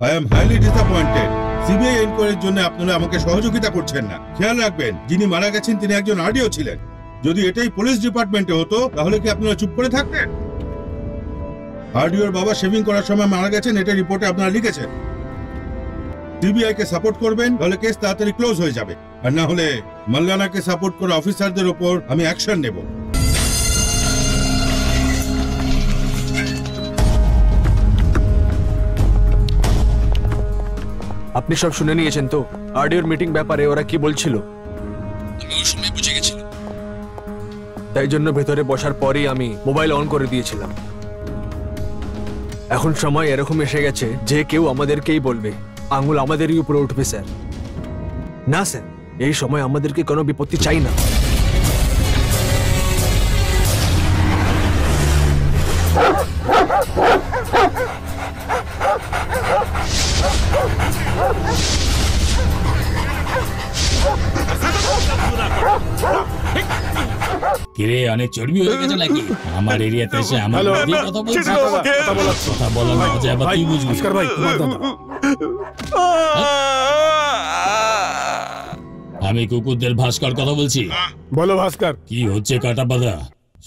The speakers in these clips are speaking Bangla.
I am highly disappointed. CBI এনকোয়ারির জন্য আপনারা আমাকে সহযোগিতা করছেন না। খেয়াল রাখবেন, যিনি মারা গেছেন তিনি একজন আরডিও ছিলেন। যদি এটাই পুলিশ ডিপার্টমেন্টে হতো তাহলে কি আপনারা চুপ করে থাকতেন? আরডিওর বাবা শেভিং করার সময় মারা গেছেন, এটা রিপোর্টে আপনারা লিখেছেন। সিবিআই কে সাপোর্ট করবেন, তাহলে কেস তাড়াতাড়ি ক্লোজ হয়ে যাবে, আর না হলে মাল্লানাকে সাপোর্ট করা অফিসারদের উপর আমি অ্যাকশন নেব। আপনি সব শুনে নিয়েছেন তো? আরডিওর মিটিং ব্যাপারে ওরা কি বলছিল? আমি ওই সময় বুঝে গেছিলাম, তাই জন্য ভেতরে বসার পরেই আমি মোবাইল অন করে দিয়েছিলাম। এখন সময় এরকম এসে গেছে যে কেউ আমাদেরকেই বলবে, আঙুল আমাদেরই উপরে উঠবে। স্যার না স্যার, এই সময় আমাদেরকে কোনো বিপত্তি চাই না। কিরে, অনেক চর্বি হয়ে গেছে নাকি? আমার এরিয়াতে এসে আমার কথা বলছিস? কথা বলার মজা আবার তুই বুঝবি। ভাই, তোমার দাদা। আমি কুকুরদের ভাস্কর কথা বলছি। বলো ভাস্কর। কি হচ্ছে কাটা বাঁধা?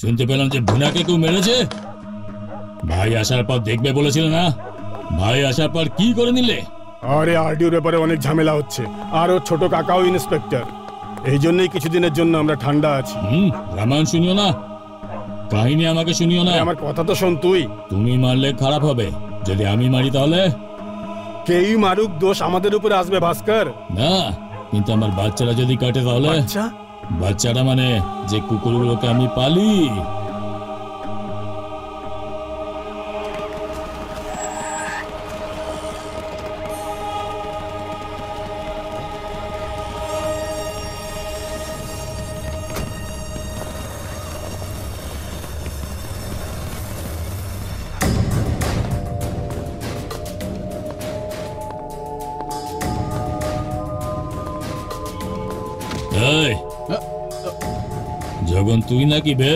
শুনতে পেলাম যে ভুনাকে কেউ মেরেছে। ভাই আসার পর দেখবে বলেছিল না? ভাই আসার পর কি করে নিলে? আরে আরডিওর ব্যাপারে অনেক ঝামেলা হচ্ছে, আর ওর ছোট কাকাও ইন্সপেক্টর। এই জন্যই কিছুদিনের জন্য আমরা ঠান্ডা আছি। রামায়ণ শুনিও না, কাহিনী আমাকে শুনিও না। আমার কথা তো শোন তুই। তুমি মারলে খারাপ হবে, যদি আমি মারি তাহলে? কেই মারুক, দোষ আমাদের উপরে আসবে ভাস্কর। না, কিন্তু আমার বাচ্চারা যদি কাটে তাহলে? বাচ্চারা মানে যে কুকুরগুলোকে আমি পালি। জগন, তুই নাকি বে?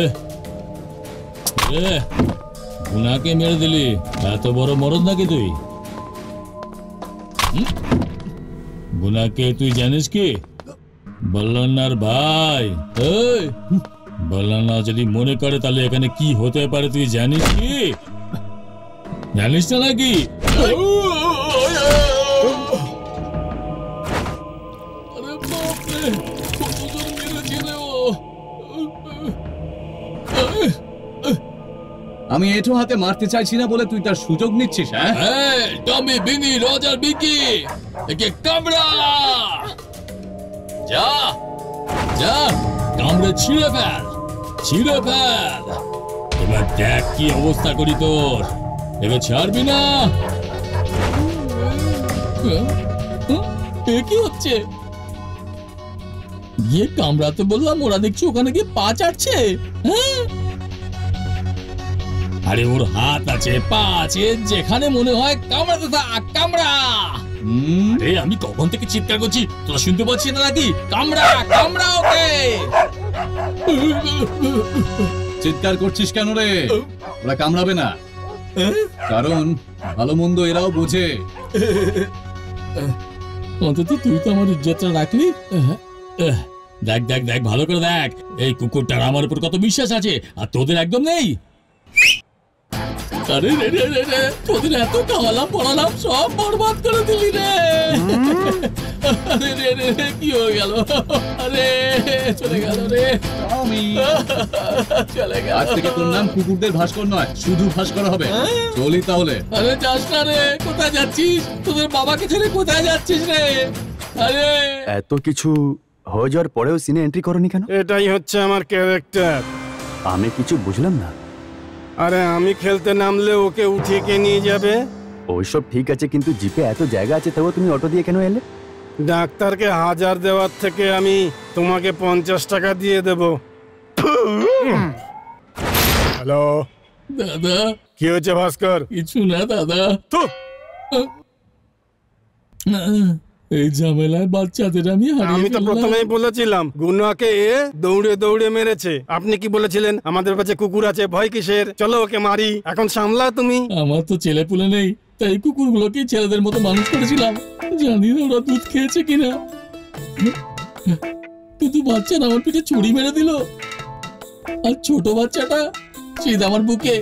গুনাকে মেরে দিলি, এত বড় মরদ নাকি তুই? গুনাকে তুই জানিস কি? বল্লান্নার ভাই। বল্লান্না যদি মনে করে তাহলে এখানে কি হতে পারে তুই জানিস কি? জানিস না নাকি? আমি এটো হাতে মারতে চাইছি না বলে তুই তার সুযোগ নিচ্ছিস? হ্যাঁ, টমি, বিনি, রজার, বিকি, একে কামড়া। যা যা, কামড়ে ছিঁড়ে ফেল, ছিঁড়ে ফেল। এবার দেখ কি অবস্থা করি তোর। এবার ছাড়বি না। কি হচ্ছে? গিয়ে কামড়াতে বললাম, ওরা দেখছি ওখানে গিয়ে পা চাটছে। আরে ওর হাত আছে, পা আছে, যেখানে মনে হয় কামড়াতে থাক, কামড়া। আমি কখন থেকে চিৎকার করছি, তোরা শুনতে পাচ্ছিস না নাকি? কামড়া, কামড়া ওকে। চিৎকার করছিস কেন রে? ওরা কামড়াবে না, কারণ ভালো মন্দ এরাও বোঝে। অন্তত তুই তো আমার ইজ্জতটা রাখলি। দেখ দেখ দেখ, ভালো করে দেখ, এই কুকুরটার আমার উপর কত বিশ্বাস আছে, আর তোদের একদম নেই। আরে রে রে রে রে, তোদের এত খাওয়ালাম পড়ালাম, সব বরবাদ করে দিলি রে। আরে রে রে রে, কি হয়ে গেল? আরে চলে গেল রে, চলে গেল। আজ থেকে তোর নাম কুকুরদের ভাস্কর নয়, শুধু ভাস্কর হবে। চলি তাহলে। আরে যাস না রে, কোথায় যাচ্ছিস? তোদের বাবাকে ছেড়ে কোথায় যাচ্ছিস রে? আরে এত কিছু হয়ে যাওয়ার পরেও সিনে এন্ট্রি করনি কেন? এটাই হচ্ছে আমার ক্যারেক্টার। আমি কিছু বুঝলাম না। আরে আমি খেলতে নামলে ওকে উঠিয়ে কে নিয়ে যাবে? ওইসব ঠিক আছে, কিন্তু জিপে এত জায়গা আছে, তবু তুমি অটো দিয়ে কেন এলে? ডাক্তারকে 1000 দেওয়ার থেকে আমি তোমাকে 50 টাকা দিয়ে দেব। হ্যালো দাদা। কি হয়েছে ভাস্কর? কিছু না দাদা। এই ঝামেলায় বাচ্চাদের আমি তো প্রথমেই বলেছিলাম গুনাকে এ দৌড়ে দৌড়ে মেরেছে। আপনি কি বলেছিলেন আমাদের কাছে কুকুর আছে, ভয় কিসের, চলো ওকে মারি। এখন সামলা তুমি। আমার তো ছেলে পুলে নেই, তাই কুকুরগুলোকে ছেলেদের মতো মানুষ করেছিলাম। জানি না ওরা দুধ খেয়েছে কিনা, কিন্তু বাচ্চাটা আমার পিঠে ছুরি মেরে দিল, আর ছোট বাচ্চাটা সিধা আমার বুকে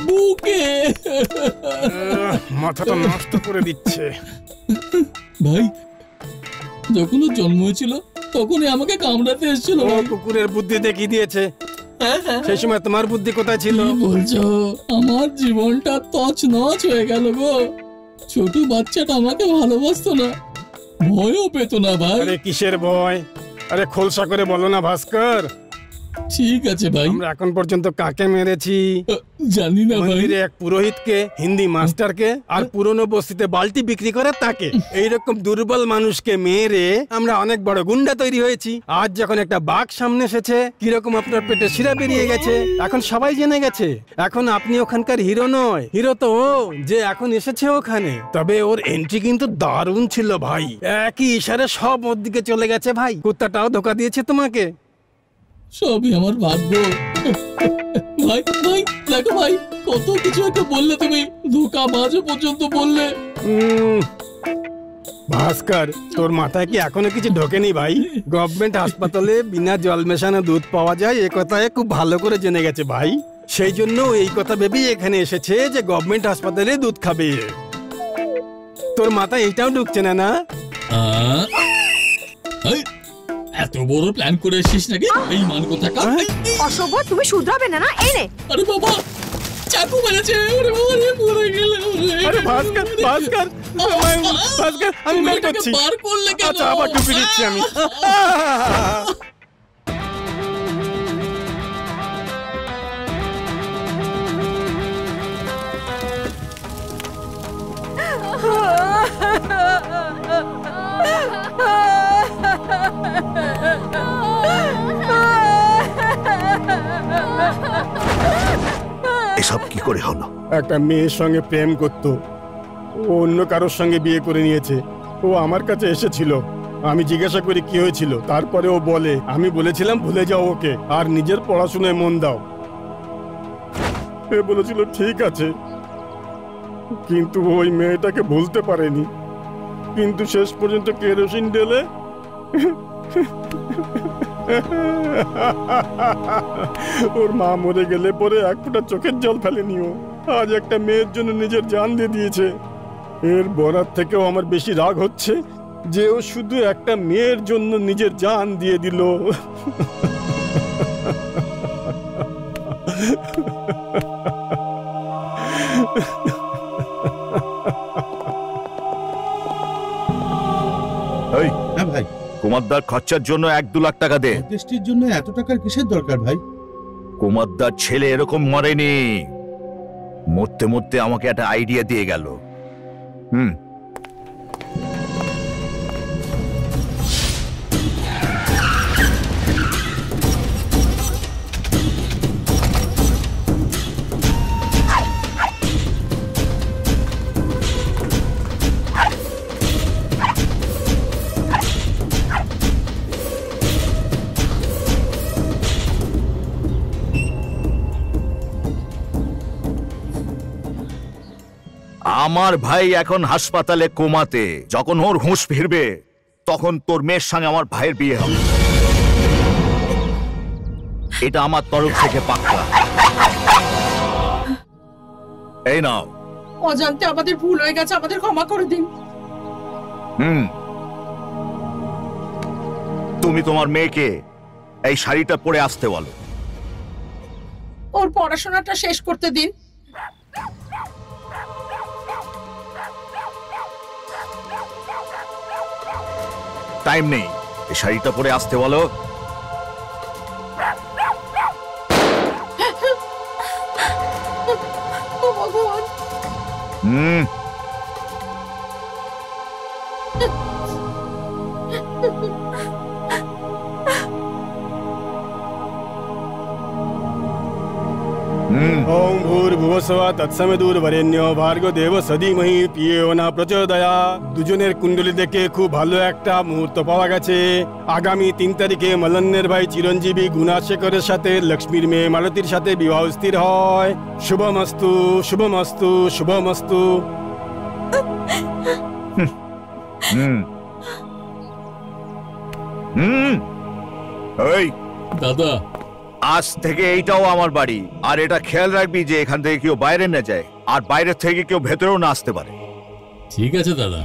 বুকে। মাথাটা নষ্ট করে দিচ্ছে। ভাই, যখন ও জন্ম হয়েছিল তখনই আমাকে কামড়াতে এসেছিল। ও কুকুরের বুদ্ধি দেখিয়ে দিয়েছে। সেই সময় তোমার বুদ্ধি কোথায় ছিল? কি বলছো? আমার জীবনটা তছনছ হয়ে গেল গো। ছোট বাচ্চাটা আমাকে ভালোবাসতো না, ভয়ও পেত না ভাই। আরে কিসের ভয়? আরে খোলসা করে বলো না ভাস্কর। ঠিক আছে ভাই। আমরা এখন পর্যন্ত কাকে মেরেছি? জানি না ভাই। মন্দিরে এক পুরোহিতকে, হিন্দি মাস্টারকে, আর পুরনো বস্তিতে বালতি বিক্রি করে তাকে। এইরকম দুর্বল মানুষকে মেরে আমরা অনেক বড় গুন্ডা তৈরি হয়েছি। আজ যখন একটা বাঘ সামনে এসেছে, কিরকম আপনার পেটে শিরা বেরিয়ে গেছে, এখন সবাই জেনে গেছে। এখন আপনি ওখানকার হিরো নয়, হিরো তো ও যে এখন এসেছে ওখানে। তবে ওর এন্ট্রি কিন্তু দারুণ ছিল ভাই। একই ইশারে সব ওর দিকে চলে গেছে ভাই। কুত্তাটাও ধোকা দিয়েছে তোমাকে। সবই আমার ভাগ্য। ভাই ভাই দেখো ভাই, কত কিছু একটা বললে তুমি, ধোকা বাজও পর্যন্ত বললে। ভাস্কর, তোর মাথায় কি এখনো কিছু ঢোকেনি ভাই? গভর্নমেন্ট হাসপাতালে বিনা জল মেশানো দুধ পাওয়া যায়, এ কথায় খুব ভালো করে জেনে গেছে ভাই। সেই জন্য এই কথা ভেবেই এখানে এসেছে যে গভর্নমেন্ট হাসপাতালে দুধ খাবে। তোর মাথায় এইটাও ঢুকছে না? না এত বড় প্ল্যান করে এসেছিস নাকি? এই মান কোথাকার। অসভ্য, তুমি শুধরাবে না? না এই নে। আরে বাবা, চাকু মেরেছে। ওরে বাবা রে, মরে গেল রে। আরে ভাস্কর, ভাস্কর, ভাস্কর, আমি বের করছি। বার করলে কেন? আচ্ছা, আবার টুপি দিচ্ছি আমি। এসব কি করে হলো? একটা মেয়ের সঙ্গে প্রেম করতো, ও অন্য কারোর সঙ্গে বিয়ে করে নিয়েছে। ও আমার কাছে এসেছিল, আমি জিজ্ঞাসা করি কি হয়েছিল। তারপরে ও বলে, আমি বলেছিলাম ভুলে যাও ওকে, আর নিজের পড়াশোনায় মন দাও। এ বলেছিল ঠিক আছে, কিন্তু ওই মেয়েটাকে ভুলতে পারেনি। কিন্তু শেষ পর্যন্ত কেরোসিন ঢেলে ওর মা মরে গেলে পরে এক ফোঁটা চোখের জল ফেলেনি ও। আজ একটা মেয়ের জন্য নিজের জান দিয়ে দিয়েছে। এর বরাত থেকেও আমার বেশি রাগ হচ্ছে যে ও শুধু একটা মেয়ের জন্য নিজের জান দিয়ে দিল। এই হ্যাঁ ভাই, কুমারদার খরচার জন্য 1-2 লাখ টাকা দে। দেশটির জন্য এত টাকার কিসের দরকার ভাই? কুমারদার ছেলে এরকম মরেনি, মরতে মরতে আমাকে একটা আইডিয়া দিয়ে গেল। আমার ভাই এখন হাসপাতালে কোমাতে। যখন ওর হুঁশ ফিরবে তখন তোর মেয়ের সঙ্গে আমার ভাইয়ের বিয়ে হবে। এটা আমার তরফ থেকে পাক্কা। এই নাও। অজান্তে আমাদের ভুল হয়ে গেছে, আমাদের ক্ষমা করে দিন। তুমি তোমার মেয়েকে এই শাড়িটা পরে আসতে বলো। ওর পড়াশোনাটা শেষ করতে দিন। টাইম নেই, এই শাড়িটা পরে আসতে বলো। ওম ভূর্ভুবস্সুবঃ তৎসবিতুর্বরেণ্যো ভার্গো দেবস্য ধীমহি ধিয়ো ন প্রচোদয়াৎ। দুজনের কুণ্ডলী দেখে খুব ভালো একটা মুহূর্ত পাওয়া গেছে। আগামী 3 তারিখে মলন্নের ভাই চিরঞ্জীবী গুণাশেখরের সাথে লক্ষ্মীর মেয়ে মালতীর সাথে বিবাহ স্থির হয়। শুভমস্তু, শুভমস্তু, শুভমস্তু। হুম হুম এই দাদা আজ থেকে এইটাও আমার বাড়ি, আর এটা খেয়াল রাখবি যে এখান থেকে কেউ বাইরে না যায়, আর বাইরে থেকে কেউ ভেতরেও না আসতে পারে। ঠিক আছে দাদা।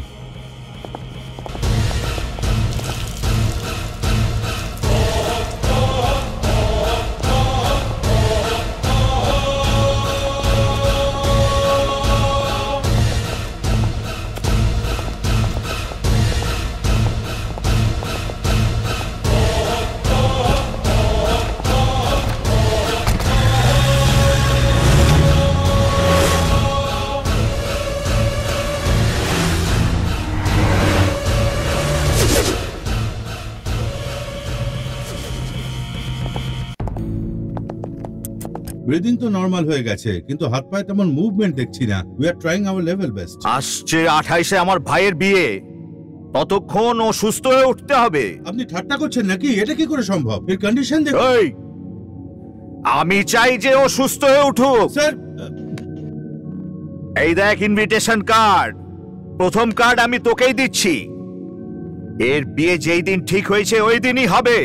ব্রিদিং তো নরমাল হয়ে গেছে, কিন্তু হাত পায়ে তেমন মুভমেন্ট দেখছি না। We are trying hour level best. আসছে 28-এ আমার ভাইয়ের বিয়ে, ততক্ষণ ও সুস্থ হয়ে উঠতে হবে। আপনি ঠাট্টা করছেন নাকি? এটা কি করে সম্ভব? এর কন্ডিশন দেখুন। এই, আমি চাই যে ও সুস্থ হয়ে উঠুক। স্যার, এই দেখ ইনভিটেশন কার্ড, প্রথম কার্ড আমি তোকেই দিচ্ছি। এর বিয়ে যেই দিন ঠিক হয়েছে ওই দিনই হবে।